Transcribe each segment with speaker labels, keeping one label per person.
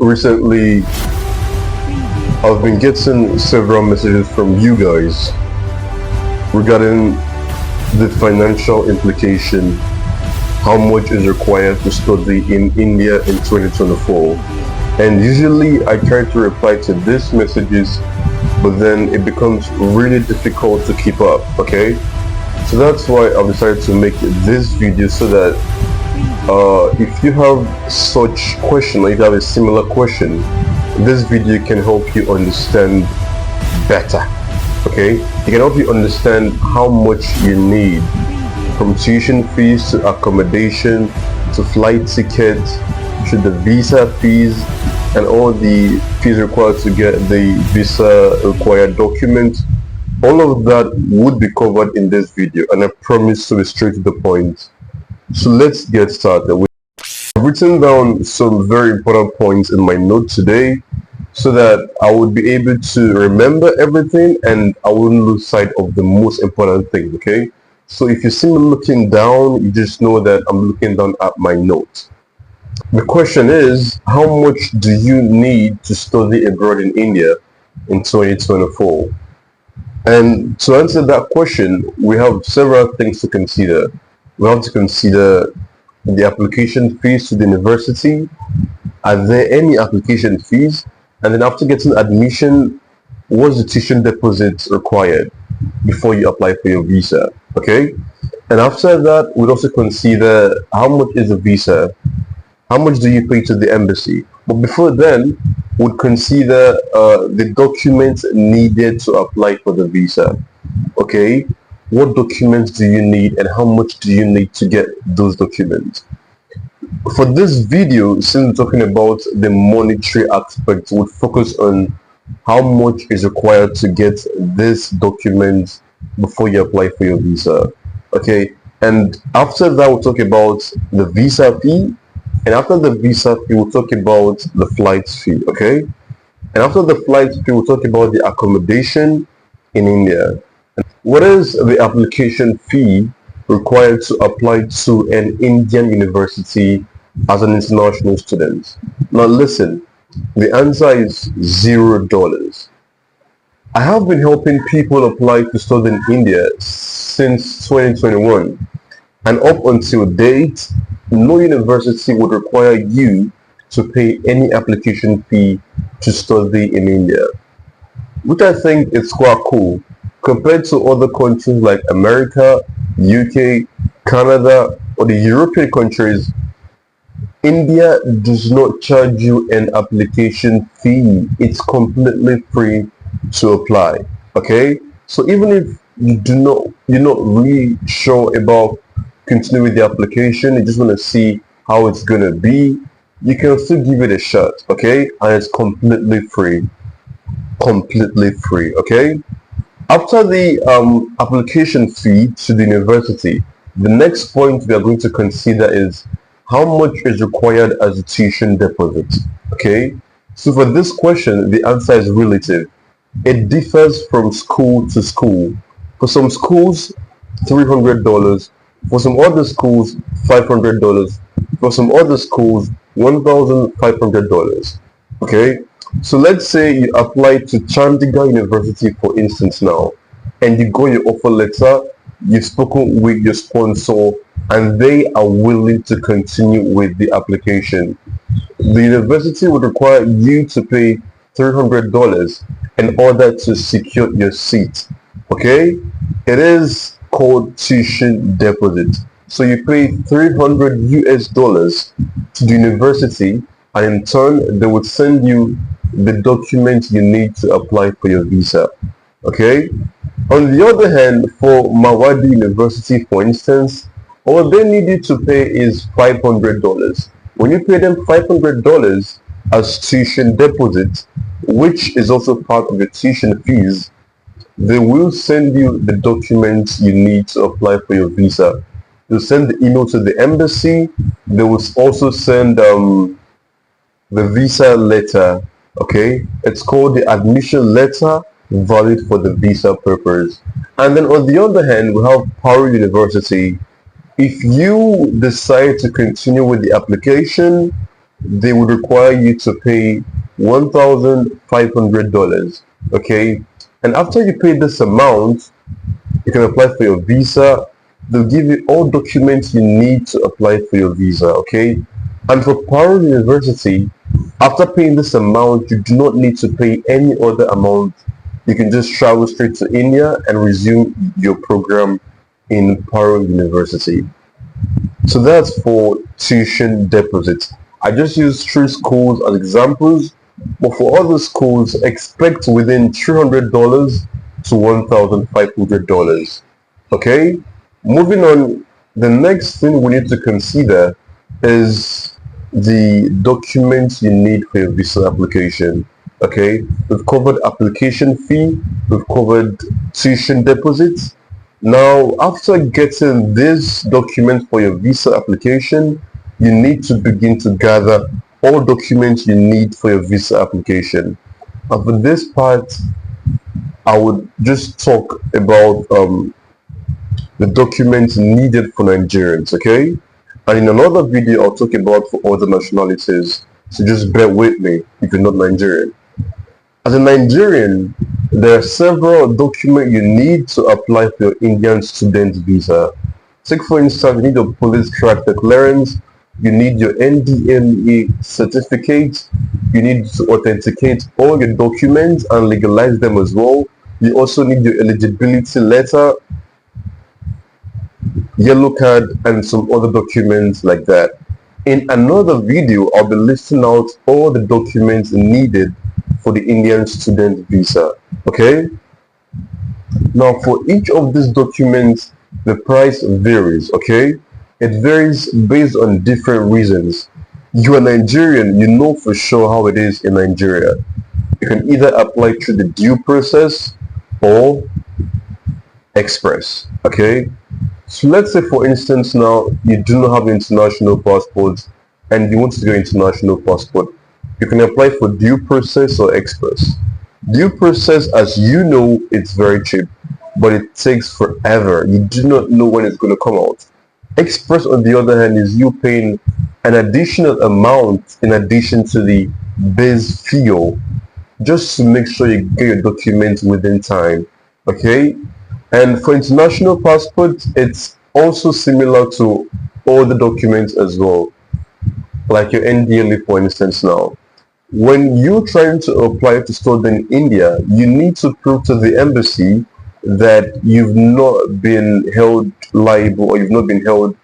Speaker 1: recently I've been getting several messages from you guys regarding the financial implication, how much is required to study in India in 2024. And usually I try to reply to these messages, but then it becomes really difficult to keep up, okay? So that's why I've decided to make this video so that if you have such question, or if you have a similar question, this video can help you understand better, okay? It can help you understand how much you need, from tuition fees to accommodation to flight tickets to the visa fees and all the fees required to get the visa required document. All of that would be covered in this video, and I promise to be straight to the point. So let's get started. I've written down some very important points in my note today so that I would be able to remember everything and I wouldn't lose sight of the most important thing, okay? So if you see me looking down, you just know that I'm looking down at my notes. The question is, how much do you need to study abroad in India in 2024? And to answer that question, we have several things to consider. We have to consider the application fees to the university. Are there any application fees? And then after getting admission, what's the tuition deposit required before you apply for your visa? Okay? And after that, we'd also consider how much is the visa? How much do you pay to the embassy? But before then, we'd consider the documents needed to apply for the visa. Okay? What documents do you need and how much do you need to get those documents? For this video, since we're talking about the monetary aspect, we'll focus on how much is required to get this document before you apply for your visa. Okay, and after that we'll talk about the visa fee, and after the visa fee we'll talk about the flight fee. Okay, and after the flight fee we'll talk about the accommodation in India. What is the application fee required to apply to an Indian university as an international student? Now listen, the answer is $0. I have been helping people apply to study in India since 2021, and up until date, no university would require you to pay any application fee to study in India, which I think is quite cool. Compared to other countries like America, UK, Canada, or the European countries, India does not charge you an application fee. It's completely free to apply. Okay? So even if you're not really sure about continuing with the application, you just want to see how it's gonna be, you can still give it a shot, okay? And it's completely free. Completely free, okay? After the application fee to the university, the next point we are going to consider is how much is required as a tuition deposit. Okay, so for this question, the answer is relative. It differs from school to school. For some schools, $300. For some other schools, $500. For some other schools, $1,500. Okay, so let's say you apply to Chandigarh University, for instance, now, and you got your offer letter, you've spoken with your sponsor, and they are willing to continue with the application. The university would require you to pay $300 in order to secure your seat. Okay? It is called tuition deposit. So you pay $300 to the university, and in turn they would send you the documents you need to apply for your visa. Okay? On the other hand, for Mawadi University, for instance, all they need you to pay is $500. When you pay them $500 as tuition deposit, which is also part of the tuition fees, they will send you the documents you need to apply for your visa. They'll send the email to the embassy. They will also send the visa letter. Okay, it's called the admission letter, valid for the visa purpose. And then on the other hand, we have Paro University. If you decide to continue with the application, they would require you to pay $1,500. Okay, and after you pay this amount, you can apply for your visa. They'll give you all documents you need to apply for your visa. Okay, and for Paro University, after paying this amount, you do not need to pay any other amount. You can just travel straight to India and resume your program in Paro University. So that's for tuition deposits. I just use 3 schools as examples, but for other schools, expect within $300 to $1,500. Okay? Moving on, the next thing we need to consider is the documents you need for your visa application. Okay? We've covered application fee, we've covered tuition deposits. Now, after getting this document for your visa application, you need to begin to gather all documents you need for your visa application. And for this part, I would just talk about the documents needed for Nigerians, okay? And in another video, I'll talk about for other nationalities. So just bear with me if you're not Nigerian. As a Nigerian, there are several documents you need to apply for your Indian student visa. Take for instance, you need your police character clearance, you need your NDLEA certificate, you need to authenticate all your documents and legalize them as well. You also need your eligibility letter, yellow card, and some other documents like that. In another video, I'll be listing out all the documents needed for the Indian student visa. Okay? Now, for each of these documents, the price varies. Okay? It varies based on different reasons. You are Nigerian, you know for sure how it is in Nigeria. You can either apply through the due process or express. Okay? So let's say for instance now you do not have an international passport and you want to get an international passport. You can apply for due process or express. Due process, as you know, it's very cheap, but it takes forever. You do not know when it's going to come out. Express, on the other hand, is you paying an additional amount in addition to the base fee, just to make sure you get your documents within time. Okay? And for international passports, it's also similar to all the documents as well, like your NDLEA, for instance. Now, when you're trying to apply to study in India, you need to prove to the embassy that you've not been held liable or you've not been held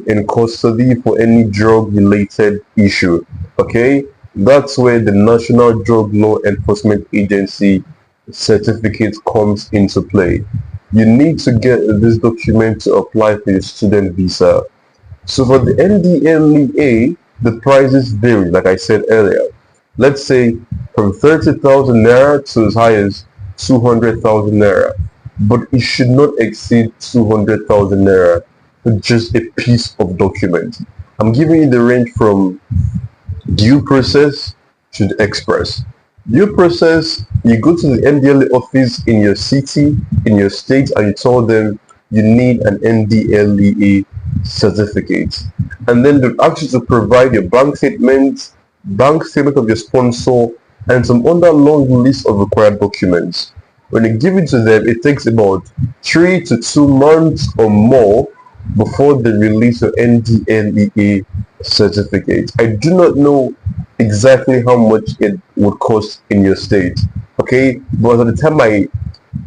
Speaker 1: in custody for any drug-related issue. Okay, that's where the National Drug Law Enforcement Agency certificate comes into play. You need to get this document to apply for your student visa. So for the NDLEA, the prices vary, like I said earlier. Let's say from 30,000 naira to as high as 200,000 naira, but it should not exceed 200,000 naira for just a piece of document. I'm giving you the range from due process to the express. Due process, you go to the NDLEA office in your city, in your state, and you tell them you need an NDLEA certificate. And then they ask you to provide your bank statement of your sponsor, and some other long list of required documents. When you give it to them, it takes about 3 to 2 months or more before they release your NDLEA certificate. I do not know exactly how much it would cost in your state, okay? But at the time I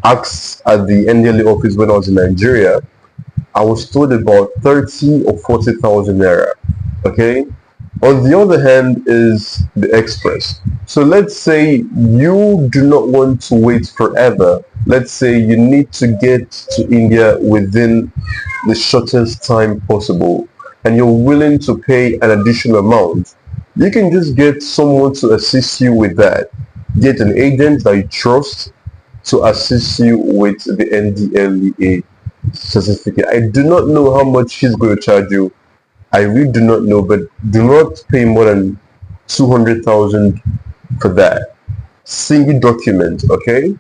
Speaker 1: asked at the NDLEA office when I was in Nigeria, I was told about 30 or 40,000 naira, okay? On the other hand is the express. So let's say you do not want to wait forever. Let's say you need to get to India within the shortest time possible and you're willing to pay an additional amount. You can just get someone to assist you with that. Get an agent that you trust to assist you with the NDLEA certificate. I do not know how much he's going to charge you. I really do not know, but do not pay more than 200,000 for that single document, okay?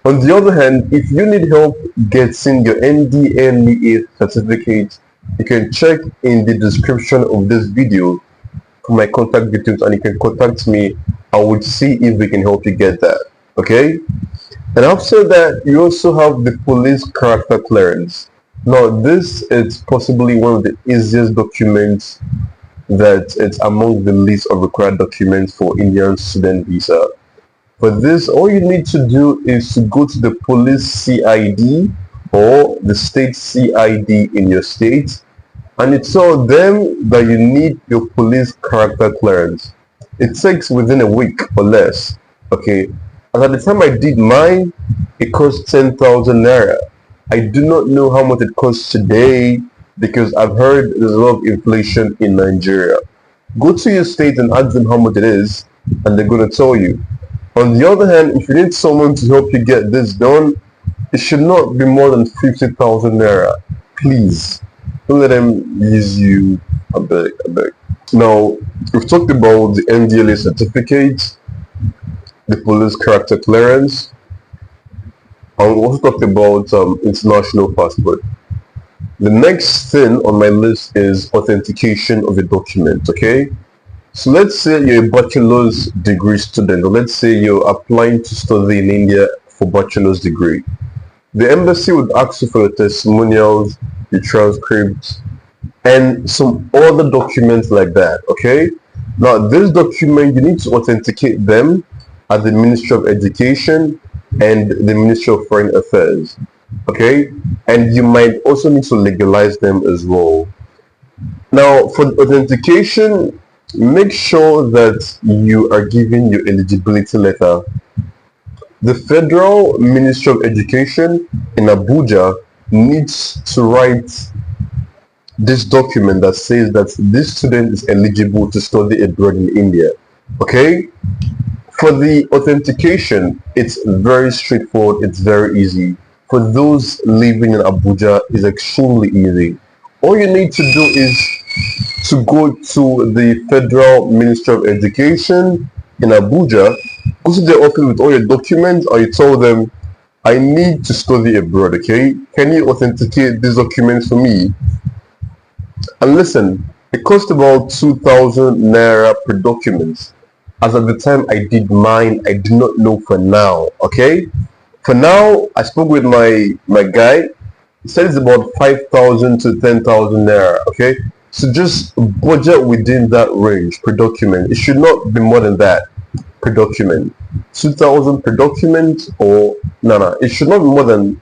Speaker 1: On the other hand, if you need help getting your NDLEA certificate, you can check in the description of this video. for my contact details and you can contact me. I would see if we can help you get that. Okay? And after that, you also have the police character clearance. Now, this is possibly one of the easiest documents that it's among the list of required documents for Indian student visa. For this, all you need to do is to go to the police CID or the state CID in your state, and you tell them that you need your police character clearance. It takes within a week or less. Okay, and at the time I did mine, it cost 10,000 naira. I do not know how much it costs today because I've heard there's a lot of inflation in Nigeria. Go to your state and ask them how much it is, and they're going to tell you. On the other hand, if you need someone to help you get this done, it should not be more than 50,000 naira. Please, don't let them use you. I beg, I beg. Now, we've talked about the NDLA certificate, the police character clearance, and we also talked about international passport. The next thing on my list is authentication of a document, okay? So let's say you're a bachelor's degree student, or let's say you're applying to study in India for bachelor's degree. The embassy would ask you for your testimonials, your transcripts, and some other documents like that, okay? Now, this document, you need to authenticate them at the Ministry of Education and the Ministry of Foreign Affairs, okay? And you might also need to legalize them as well. Now, for authentication, make sure that you are given your eligibility letter. The Federal Ministry of Education in Abuja needs to write this document that says that this student is eligible to study abroad in India. Okay? For the authentication, it's very straightforward, it's very easy. For those living in Abuja, it's extremely easy. All you need to do is to go to the Federal Ministry of Education in Abuja, go to the office with all your documents, and you tell them, I need to study abroad, okay? Can you authenticate these documents for me? And listen, it cost about 2,000 naira per document. As at the time I did mine, I do not know for now, okay? For now, I spoke with my guy. He said it's about 5,000 to 10,000 naira, okay? So just budget within that range per document. It should not be more than that per document. 2,000 per document, or no, it should not be more than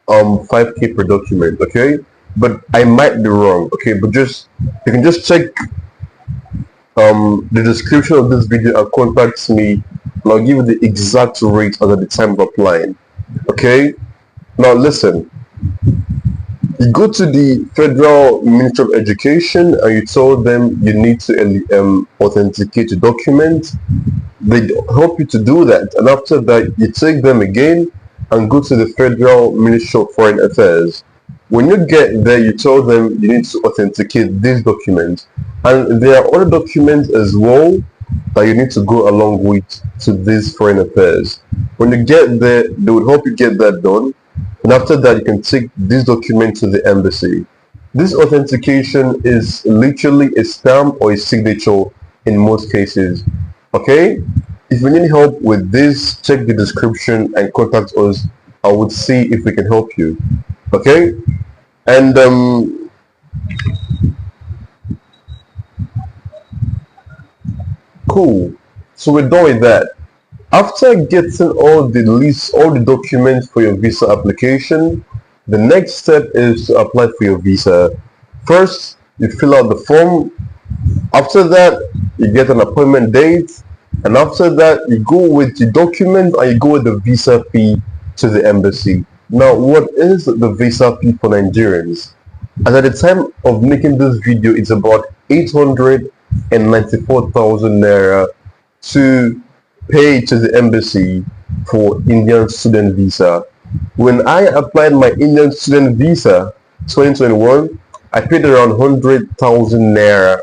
Speaker 1: 5k per document, okay? But I might be wrong, okay? But just you can just check the description of this video and contact me, and I'll give you the exact rate at the time of applying. Okay? Now listen. You go to the Federal Ministry of Education and you tell them you need to authenticate your document. They help you to do that, and after that you take them again and go to the Federal Ministry of Foreign Affairs. When you get there, you tell them you need to authenticate these documents, and there are other documents as well that you need to go along with to these foreign affairs. When you get there, they will help you get that done, and after that you can take this document to the embassy. This authentication is literally a stamp or a signature in most cases. Okay? If you need help with this, check the description and contact us. I would see if we can help you. Okay? And cool. So we're done with that. After getting all the lists, all the documents for your visa application, the next step is to apply for your visa. First, you fill out the form. After that, you get an appointment date. And after that, you go with the document and you go with the visa fee to the embassy. Now, what is the visa fee for Nigerians? And at the time of making this video, it's about 894,000 naira to pay to the embassy for Indian student visa. When I applied my Indian student visa 2021, I paid around 100,000 naira,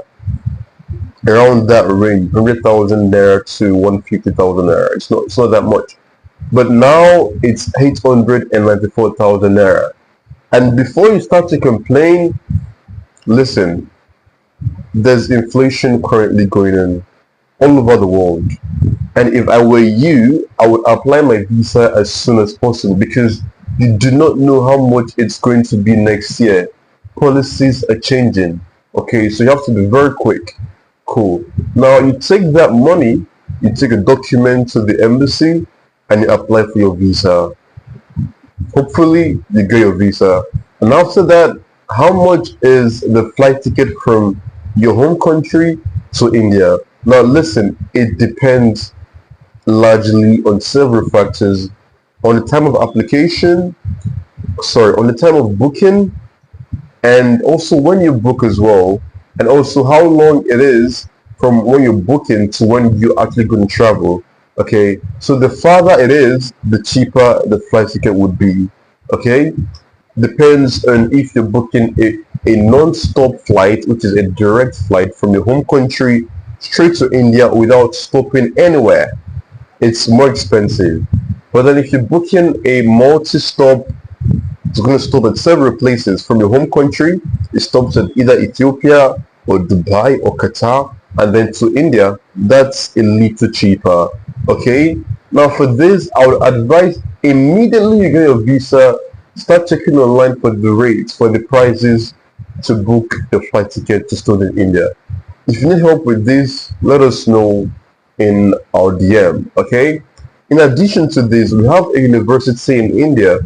Speaker 1: around that range, 100,000 naira to 150,000 naira. It's not that much. But now it's 894,000 naira. And before you start to complain, listen, there's inflation currently going on all over the world. And if I were you, I would apply my visa as soon as possible because you do not know how much it's going to be next year. Policies are changing. Okay, so you have to be very quick. Cool. Now you take that money, you take a document to the embassy, and you apply for your visa. Hopefully you get your visa. And after that, how much is the flight ticket from your home country to India? Now listen, it depends largely on several factors. On the time of application, on the time of booking, and also when you book as well, and also how long it is from when you're booking to when you're actually going to travel. Okay, so the farther it is, the cheaper the flight ticket would be. Okay, depends on if you're booking a non-stop flight, which is a direct flight from your home country straight to India without stopping anywhere. It's more expensive. But then if you're booking a multi-stop, it's going to stop at several places from your home country. It stops at either Ethiopia or Dubai or Qatar, and then to India. That's a little cheaper. Okay. Now for this, I would advise immediately you get your visa, start checking online for the rates, for the prices to book your flight ticket to study in India. If you need help with this, let us know in our DM. Okay. In addition to this, we have a university in India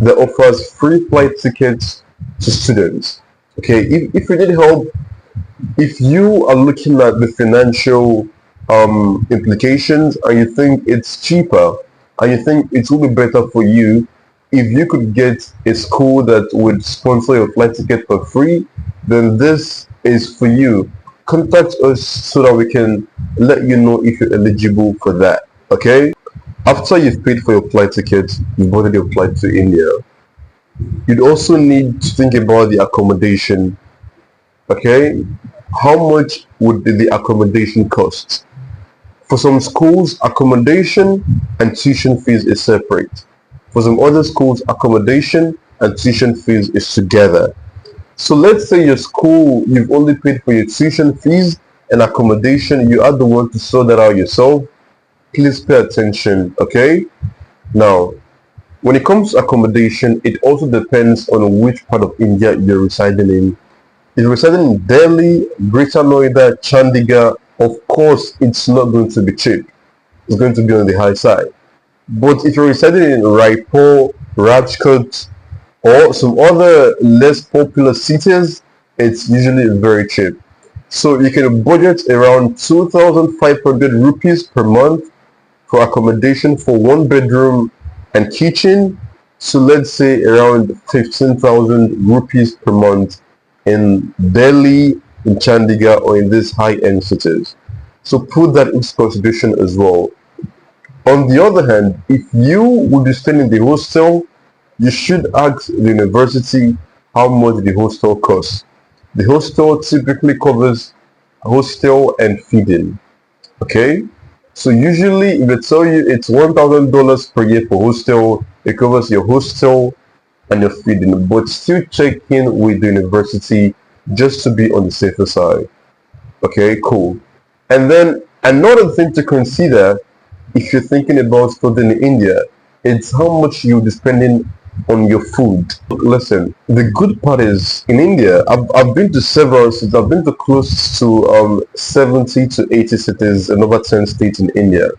Speaker 1: that offers free flight tickets to students. Okay, if you need help, if you are looking at the financial implications and you think it's cheaper and you think it will be better for you if you could get a school that would sponsor your flight ticket for free, then this is for you. Contact us so that we can let you know if you're eligible for that. Okay. After you've paid for your flight ticket, you've boarded your flight to India, you'd also need to think about the accommodation. Okay, how much would the accommodation cost? For some schools, accommodation and tuition fees is separate. For some other schools, accommodation and tuition fees is together. So let's say your school, you've only paid for your tuition fees and accommodation, you are the one to sort that out yourself. Please pay attention. Okay, now when it comes to accommodation, it also depends on which part of India you're residing in. If you're residing in Delhi, Greater Noida, Chandigarh, of course it's not going to be cheap. It's going to be on the high side. But if you're residing in Raipur, Rajkot, or some other less popular cities, it's usually very cheap. So you can budget around 2,500 rupees per month for accommodation for one bedroom and kitchen, so let's say around 15,000 rupees per month in Delhi, in Chandigarh, or in these high-end cities. So put that into consideration as well. On the other hand, if you would be staying in the hostel, you should ask the university how much the hostel costs. The hostel typically covers hostel and feeding. Okay, so usually if they tell you it's $1,000 per year for hostel, it covers your hostel and your feeding, but still check in with the university just to be on the safer side. Okay, cool. And then another thing to consider if you're thinking about studying in India, it's how much you'll be spending on your food. Listen, the good part is in India, I've been to several cities. I've been to close to 70 to 80 cities in over 10 states in India.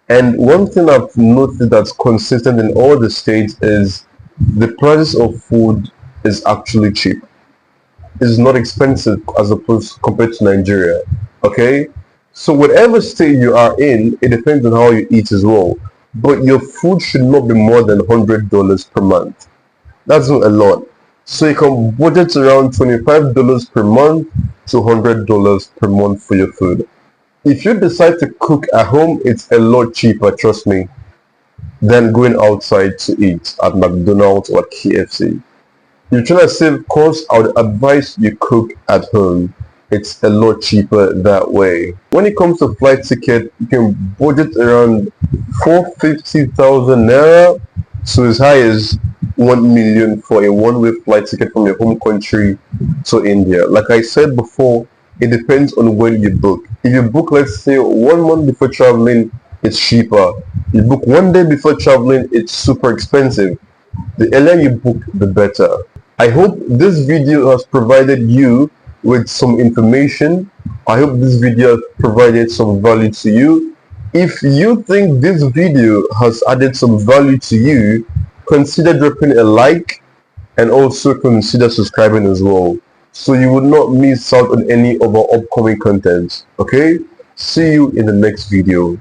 Speaker 1: And one thing I've noticed that's consistent in all the states is the prices of food is actually cheap. It's not expensive as opposed compared to Nigeria. Okay? So whatever state you are in, it depends on how you eat as well. But your food should not be more than $100 per month. That's not a lot. So you can budget around $25 per month to $100 per month for your food. If you decide to cook at home, it's a lot cheaper, trust me, than going outside to eat at McDonald's or KFC. If you're trying to save costs, I would advise you cook at home. It's a lot cheaper that way. When it comes to flight ticket, you can budget around 450,000 naira to as high as 1 million for a one-way flight ticket from your home country to India. Like I said before, it depends on when you book. If you book, let's say, 1 month before traveling, it's cheaper. You book 1 day before traveling, it's super expensive. The earlier you book, the better. I hope this video has provided you with some information. I hope this video has provided some value to you. If you think this video has added some value to you, consider dropping a like and also consider subscribing as well, so you will not miss out on any of our upcoming content. Okay? See you in the next video.